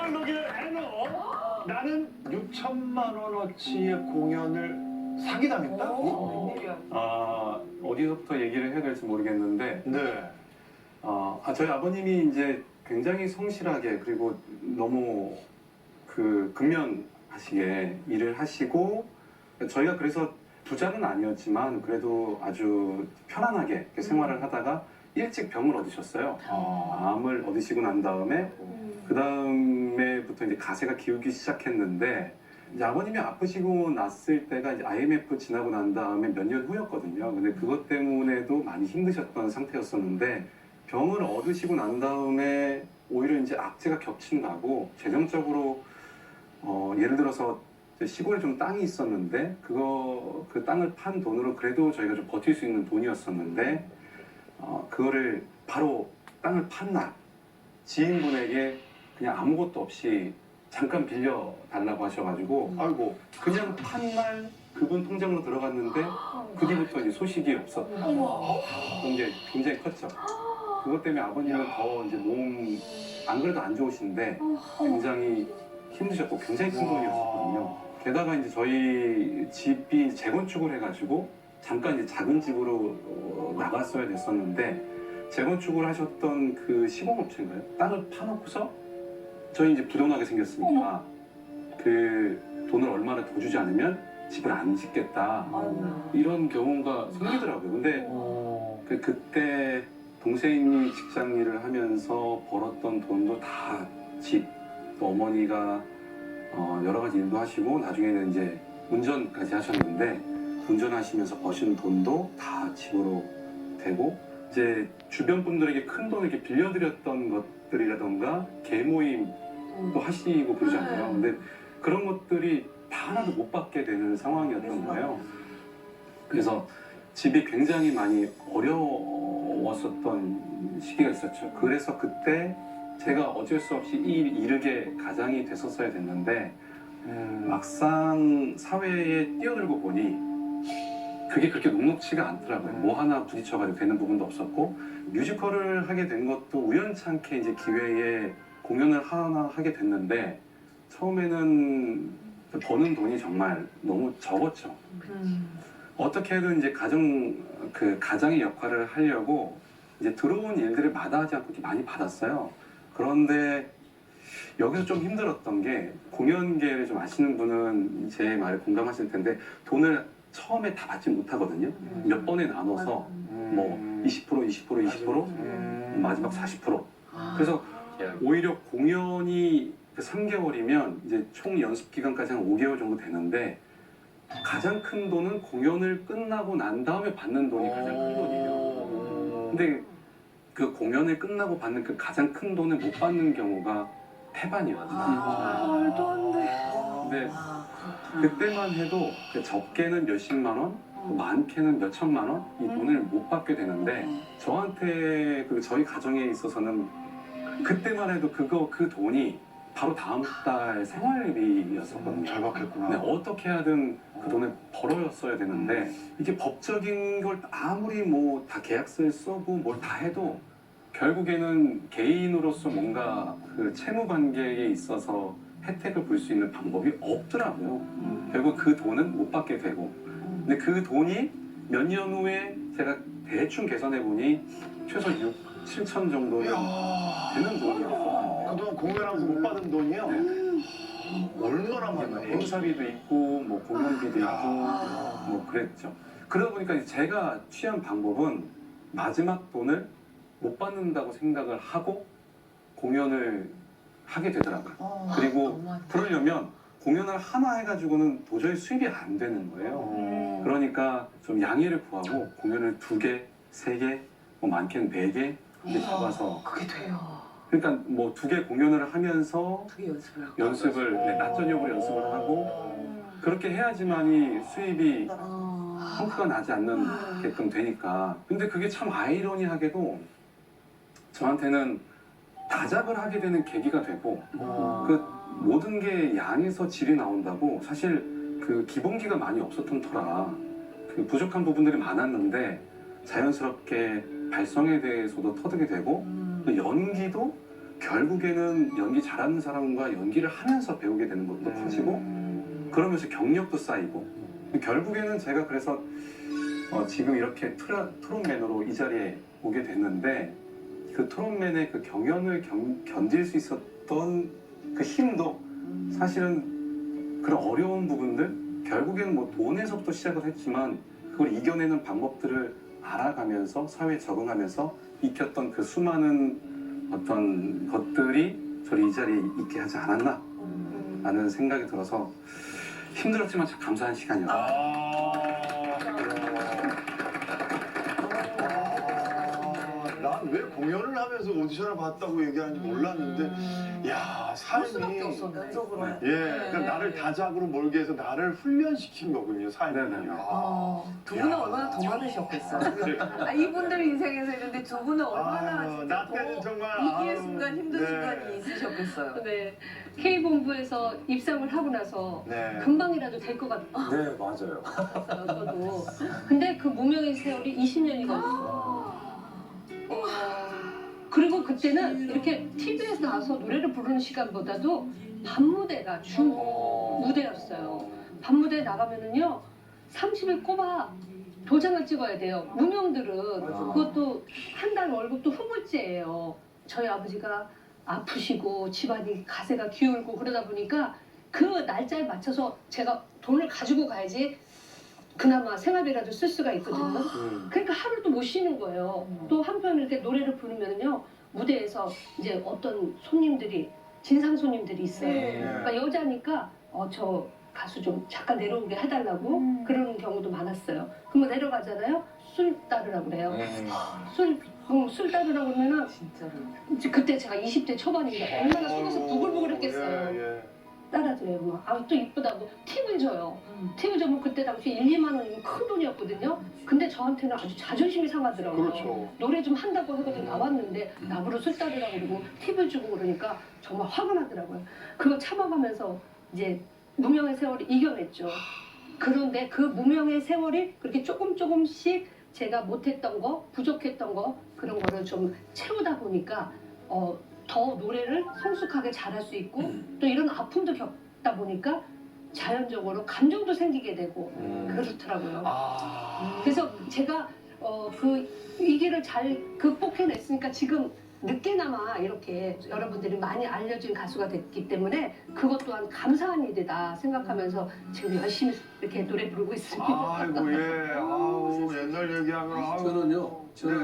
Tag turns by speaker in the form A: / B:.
A: 돈을 거기에 해넣어. 나는 6천만 원어치의 공연을 사기당했다?
B: 어디서부터 얘기를 해야 될지 모르겠는데,
A: 네.
B: 저희 아버님이 이제 굉장히 성실하게, 그리고 너무 근면하시게 일을 하시고, 저희가 그래서 부자는 아니었지만 그래도 아주 편안하게 이렇게 생활을 하다가 일찍 병을 얻으셨어요. 암을 얻으시고 난 다음에 그 다음에부터 이제 가세가 기울기 시작했는데, 이제 아버님이 아프시고 났을 때가 이제 IMF 지나고 난 다음에 몇 년 후였거든요. 근데 그것 때문에도 많이 힘드셨던 상태였었는데, 병을 얻으시고 난 다음에 오히려 이제 악재가 겹친다고 재정적으로 예를 들어서 시골에 좀 땅이 있었는데 그 땅을 판 돈으로 그래도 저희가 좀 버틸 수 있는 돈이었었는데, 그거를 바로 땅을 판 날 지인분에게 그냥 아무것도 없이 잠깐 빌려 달라고 하셔가지고,
A: 아이고.
B: 그냥 판 날 그분 통장으로 들어갔는데 그 뒤부터 이제 소식이 없었던 게 굉장히 컸죠. 그것 때문에 아버님은 더 이제 몸 안 그래도 안 좋으신데 굉장히 힘드셨고 굉장히 큰 돈이었거든요. 게다가 이제 저희 집이 재건축을 해가지고 잠깐 이제 작은 집으로 나갔어야 됐었는데, 재건축을 하셨던 그 시공업체인가요? 땅을 파놓고서 저희 이제 부도나게 생겼으니까 그 돈을 얼마나 더 주지 않으면 집을 안 짓겠다, 이런 경우가 생기더라고요. 근데 그때 동생이 직장 일을 하면서 벌었던 돈도 다 집, 또 어머니가 여러 가지 일도 하시고 나중에는 이제 운전까지 하셨는데, 운전하시면서 버신 돈도 다 집으로 되고, 이제 주변 분들에게 큰 돈을 이렇게 빌려드렸던 것들이라던가 개모임도 하시고 그러잖아요. 근데 그런 것들이 다 하나도 못 받게 되는 상황이었던 거예요. 그래서 집이 굉장히 많이 어려웠었던 시기가 있었죠. 그래서 그때 제가 어쩔 수 없이 이 이르게 가장이 됐었어야 됐는데, 막상 사회에 뛰어들고 보니 그게 그렇게 녹록치가 않더라고요. 뭐 하나 부딪혀가지고 되는 부분도 없었고, 뮤지컬을 하게 된 것도 우연찮게 이제 기회에 공연을 하나 하게 됐는데, 처음에는 버는 돈이 정말 너무 적었죠. 어떻게든 이제 가장의 역할을 하려고 이제 들어온 일들을 마다하지 않고 이렇게 많이 받았어요. 그런데 여기서 좀 힘들었던 게, 공연계를 좀 아시는 분은 제 말에 공감하실 텐데, 돈을 처음에 다 받지 못하거든요. 몇 번에 나눠서 뭐 20%, 20%, 20%, 마지막 40%. 그래서 오히려 공연이 3개월이면 이제 총 연습 기간까지 한 5개월 정도 되는데, 가장 큰 돈은 공연을 끝나고 난 다음에 받는 돈이 가장 큰 돈이에요. 근데 그 공연을 끝나고 받는 그 가장 큰 돈을 못 받는 경우가 태반이었어요.
C: 말도 안 돼.
B: 근데 그때만 해도 적게는 몇십만 원, 많게는 몇천만 원, 이 돈을 못 받게 되는데, 저한테 저희 가정에 있어서는 그때만 해도 그 돈이 바로 다음 달 생활비였었거든요.
A: 잘 받겠구나.
B: 네, 어떻게 하든 그 돈을 벌어였어야 되는데, 이게 법적인 걸 아무리 뭐 다 계약서를 쓰고 뭘 다 해도 결국에는 개인으로서 뭔가 그 채무 관계에 있어서 혜택을 볼 수 있는 방법이 없더라고요. 결국 그 돈은 못 받게 되고, 근데 그 돈이 몇 년 후에 제가 대충 계산해 보니 최소 6, 7천 정도는 되는 돈이었어요.
A: 그동안 공연하면서 못 받은 돈이요? 얼마나 많나요?
B: 행사비도 있고 뭐 공연비도 있고 뭐 그랬죠. 그러다 보니까 이제 제가 취한 방법은 마지막 돈을 못 받는다고 생각을 하고 공연을 하게 되더라고요. 그리고 그러려면 공연을 하나 해가지고는 도저히 수입이 안 되는 거예요. 그러니까 좀 양해를 구하고 공연을 2개, 3개, 뭐 많게는 4개 이렇게 잡아서,
C: 그게 돼요.
B: 그러니까 뭐 2개 공연을 하면서
C: 그게 연습을 하고.
B: 연습을 낮 저녁으로 연습을 하고, 그렇게 해야지만이 수입이 성과가 나지 않게끔 되니까. 근데 그게 참 아이러니하게도 저한테는 다작을 하게 되는 계기가 되고, 그 모든 게 양에서 질이 나온다고, 사실 그 기본기가 많이 없었던 터라 그 부족한 부분들이 많았는데 자연스럽게 발성에 대해서도 터득이 되고, 또 연기도 결국에는 연기 잘하는 사람과 연기를 하면서 배우게 되는 것도 커지고 그러면서 경력도 쌓이고 결국에는 제가 그래서 지금 이렇게 트롯맨으로 이 자리에 오게 됐는데 그 트롯맨의 그 경연을 견딜 수 있었던 그 힘도 사실은 그런 어려운 부분들 결국에는 뭐 돈에서부터 시작을 했지만 그걸 이겨내는 방법들을 알아가면서 사회에 적응하면서 익혔던 그 수많은 어떤 것들이 저를 이 자리에 있게 하지 않았나 라는 생각이 들어서 힘들었지만 참 감사한 시간이었어요.
A: 난 왜 공연을 하면서 오디션을 봤다고 얘기하는지 몰랐는데, 야,
C: 할
A: 삶이.
C: 수밖에 없었네. 연속으로.
B: 네.
A: 예, 그러니까 나를 다작으로 몰게 해서 나를 훈련시킨 거군요, 삶이.
B: 네네.
C: 두 분은
A: 야.
C: 얼마나 더 많으셨겠어요. 이분들 인생에서 있는데 두 분은 얼마나
A: 아유,
C: 진짜
A: 나 때는
C: 더
A: 정말,
C: 위기의
A: 아유,
C: 순간, 힘든
A: 네.
C: 순간이 있으셨겠어요.
D: 네. K본부에서 입상을 하고 나서
A: 네.
D: 금방이라도 될 것 같았어요,
E: 네, 맞아요.
D: 저도. 근데 그 무명의 세월이 20년이 걸렸어요. 그리고 그때는 이렇게 TV에서 나와서 노래를 부르는 시간보다도 밤무대가 주 무대였어요. 밤무대에 나가면은요, 30일 꼬박 도장을 찍어야 돼요. 무명들은 그것도 한 달 월급도 후불제예요. 저희 아버지가 아프시고 집안이 가세가 기울고 그러다 보니까 그 날짜에 맞춰서 제가 돈을 가지고 가야지 그나마 생활비라도 쓸 수가 있거든요. 그러니까 하루도 못 쉬는 거예요. 또 한편 이렇게 노래를 부르면요, 무대에서 이제 어떤 손님들이 진상 손님들이 있어요.
C: 네.
D: 그러니까 여자니까 저 가수 좀 잠깐 내려오게 해달라고 그러는 경우도 많았어요. 그러면 내려가잖아요. 술 따르라고 그래요. 술 따르라고 그러면은
C: 진짜로.
D: 이제 그때 제가 20대 초반인데 얼마나 속에서 부글부글했겠어요.
A: 예,
D: 따라줘요. 막 또 이쁘다고 팁을 줘요. 팁을 주면 그때 당시 1, 2만 원이면 큰 돈이었거든요. 근데 저한테는 아주 자존심이 상하더라고요.
A: 그렇죠.
D: 노래 좀 한다고 해가지고 나왔는데 나보러 술 따르라고 그러고 팁을 주고 그러니까 정말 화가 나더라고요. 그거 참아가면서 이제 무명의 세월을 이겨냈죠. 그런데 그 무명의 세월이 그렇게 조금씩 제가 못했던 거, 부족했던 거 그런 거를 좀 채우다 보니까 더 노래를 성숙하게 잘할 수 있고 또 이런 아픔도 겪다 보니까 자연적으로 감정도 생기게 되고 그렇더라고요. 그래서 제가 그 위기를 잘 극복해냈으니까 지금 늦게나마 이렇게 여러분들이 많이 알려진 가수가 됐기 때문에 그것 또한 감사한 일이다 생각하면서 지금 열심히 이렇게 노래 부르고 있습니다.
A: 아이고, 예. 아우, 옛날 얘기하면, 아우.
E: 저는